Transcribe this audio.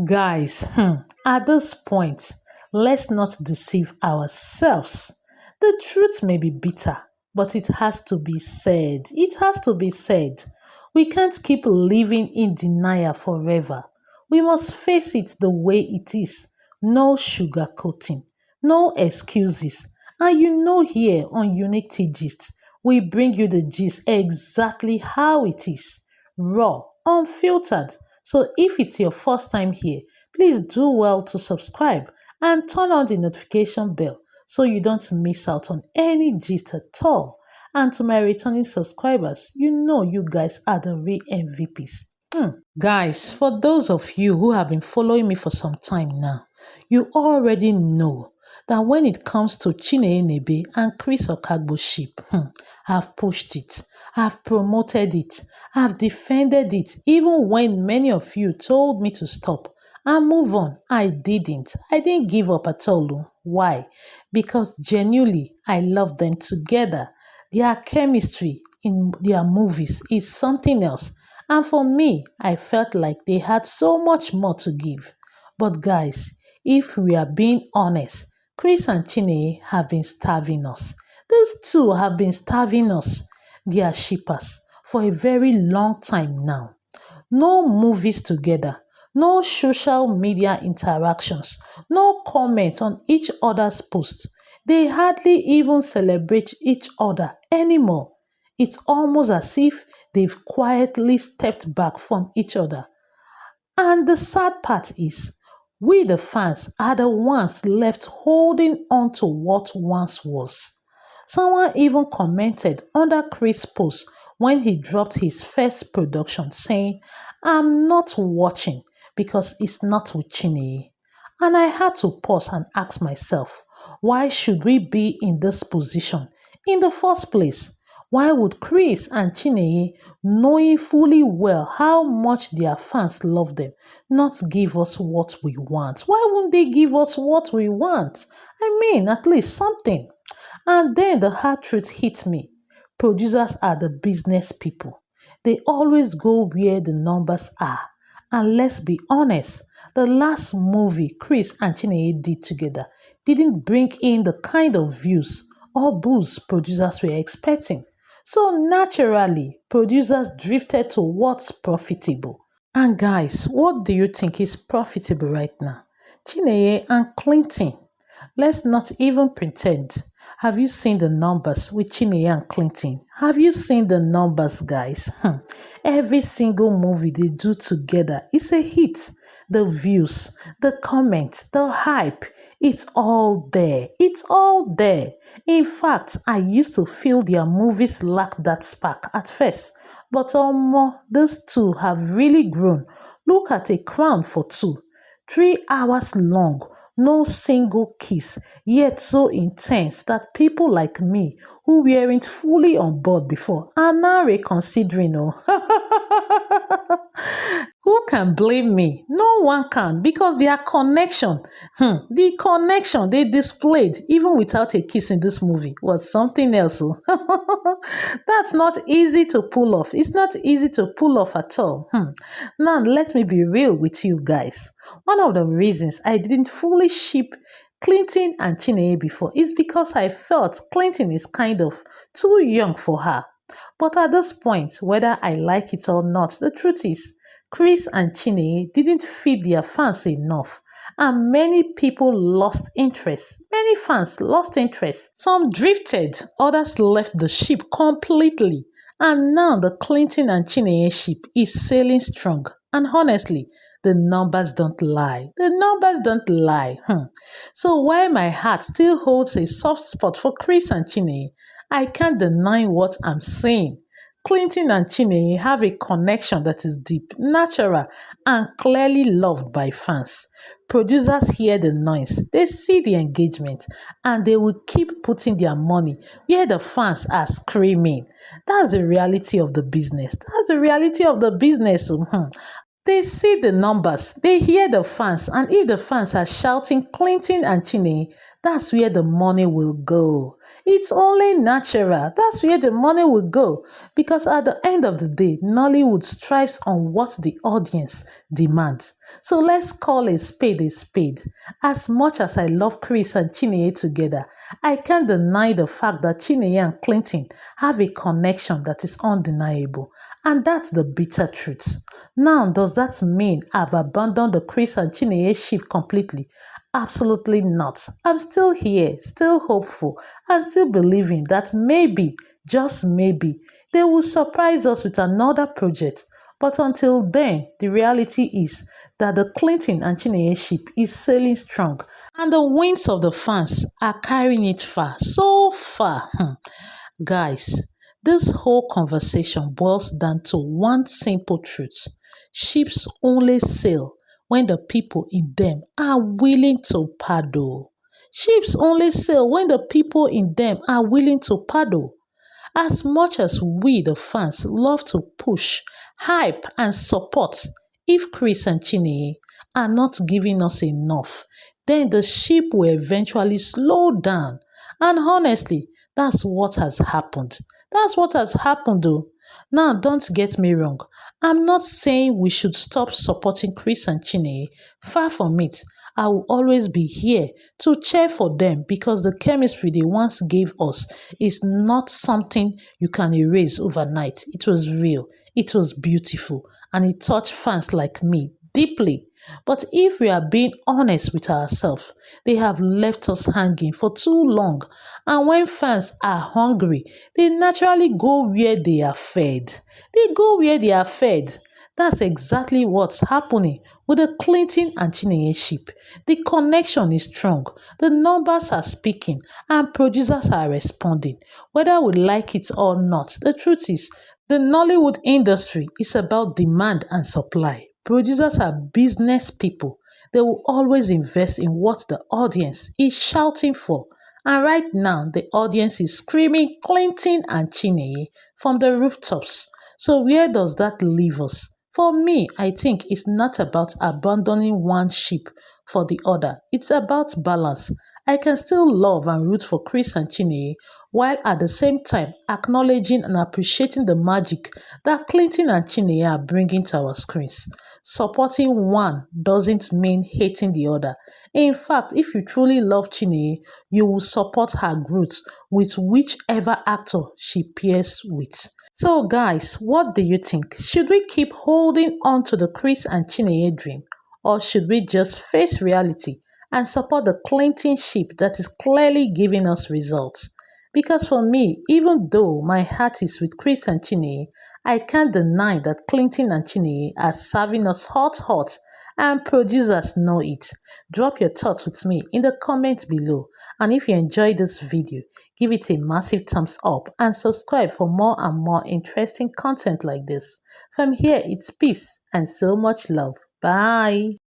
Guys, at this point, let's not deceive ourselves. The truth may be bitter, but it has to be said. It has to be said. We can't keep living in denial forever. We must face it the way it is. No sugarcoating, no excuses. And here on Unity Gist, we bring you the gist exactly how it is, raw, unfiltered. So if it's your first time here, please do well to subscribe and turn on the notification bell so you don't miss out on any gist at all. And to my returning subscribers, you guys are the real MVPs. Guys, for those of you who have been following me for some time now, you already know that when it comes to Nnebe and Chris Okagbue ship, I've pushed it, I've promoted it, I've defended it, even when many of you told me to stop and move on. I didn't. I didn't give up at all. Why? Because genuinely, I love them together. Their chemistry in their movies is something else. And for me, I felt like they had so much more to give. But guys, if we are being honest, Chris and Chinenye have been starving us. These two have been starving us. They are shippers for a very long time now. No movies together, no social media interactions, no comments on each other's posts. They hardly even celebrate each other anymore. It's almost as if they've quietly stepped back from each other. And the sad part is, we the fans are the ones left holding on to what once was. Someone even commented under Chris' post when he dropped his first production saying, "I'm not watching because it's not with Chinenye." And I had to pause and ask myself, why should we be in this position in the first place? Why would Chris and Chinenye, knowing fully well how much their fans love them, not give us what we want? Why wouldn't they give us what we want? I mean, at least something. And then the hard truth hit me. Producers are the business people. They always go where the numbers are. And let's be honest, the last movie Chris and Chinenye did together didn't bring in the kind of views or boosts producers were expecting. So naturally, producers drifted to what's profitable. And guys, what do you think is profitable right now? Chinenye and Clinton. Let's not even pretend. Have you seen the numbers with Chinenye and Clinton? Have you seen the numbers, guys? Every single movie they do together is a hit. The views, the comments, the hype, it's all there. It's all there. In fact, I used to feel their movies lacked that spark at first. But these two have really grown. Look at A Crown for Two. 3 hours long, no single kiss, yet so intense that people like me, who weren't fully on board before, are now reconsidering. Who can blame me? No one can, because their connection, the connection they displayed, even without a kiss in this movie, was something else. That's not easy to pull off. It's not easy to pull off at all. Now, let me be real with you guys. One of the reasons I didn't fully ship Clinton and Chinenye before is because I felt Clinton is kind of too young for her. But at this point, whether I like it or not, the truth is, Chris and Chinenye didn't feed their fans enough, and many people lost interest. Many fans lost interest. Some drifted, others left the ship completely, and now the Clinton and Chinenye ship is sailing strong. And honestly, the numbers don't lie. The numbers don't lie. So while my heart still holds a soft spot for Chris and Chinenye, I can't deny what I'm saying. Clinton and Chinenye have a connection that is deep, natural, and clearly loved by fans. Producers hear the noise, they see the engagement, and they will keep putting their money where the fans are screaming. That's the reality of the business. That's the reality of the business. They see the numbers, they hear the fans, and if the fans are shouting Clinton and Chinenye, That's where the money will go. It's only natural. That's where the money will go. Because at the end of the day, Nollywood strives on what the audience demands. So let's call a spade a spade. As much as I love Chris and Chinenye together, I can't deny the fact that Chinenye and Clinton have a connection that is undeniable. And that's the bitter truth. Now, does that mean I've abandoned the Chris and Chinenye ship completely? Absolutely not. I'm still here, still hopeful, and still believing that maybe, just maybe, they will surprise us with another project. But until then, the reality is that the Clinton and Chinenye ship is sailing strong, and the winds of the fans are carrying it far, so far. Guys, this whole conversation boils down to one simple truth. Ships only sail when the people in them are willing to paddle. Ships only sail when the people in them are willing to paddle. As much as we, the fans, love to push, hype, and support, if Chris and Chinenye are not giving us enough, then the ship will eventually slow down. And honestly, that's what has happened. That's what has happened though. Now, don't get me wrong. I'm not saying we should stop supporting Chris and Chinenye. Far from it. I will always be here to cheer for them because the chemistry they once gave us is not something you can erase overnight. It was real, it was beautiful, and it touched fans like me deeply. But if we are being honest with ourselves, they have left us hanging for too long. And when fans are hungry, they naturally go where they are fed. They go where they are fed. That's exactly what's happening with the Clinton and Chinenye ship. The connection is strong, the numbers are speaking, and producers are responding. Whether we like it or not, the truth is, the Nollywood industry is about demand and supply. Producers are business people. They will always invest in what the audience is shouting for. And right now, the audience is screaming Clinton and Chinenye from the rooftops. So where does that leave us? For me, I think it's not about abandoning one ship for the other. It's about balance. I can still love and root for Chris and Chinenye while at the same time acknowledging and appreciating the magic that Clinton and Chinenye are bringing to our screens. Supporting one doesn't mean hating the other. In fact, if you truly love Chinenye, you will support her growth with whichever actor she pairs with. So guys, what do you think? Should we keep holding on to the Chris and Chinenye dream? Or should we just face reality and support the Clinton ship that is clearly giving us results? Because for me, even though my heart is with Chris and Chinenye, I can't deny that Clinton and Chinenye are serving us hot and producers know it. Drop your thoughts with me in the comments below. And if you enjoyed this video, give it a massive thumbs up and subscribe for more and more interesting content like this. From here, it's peace and so much love. Bye.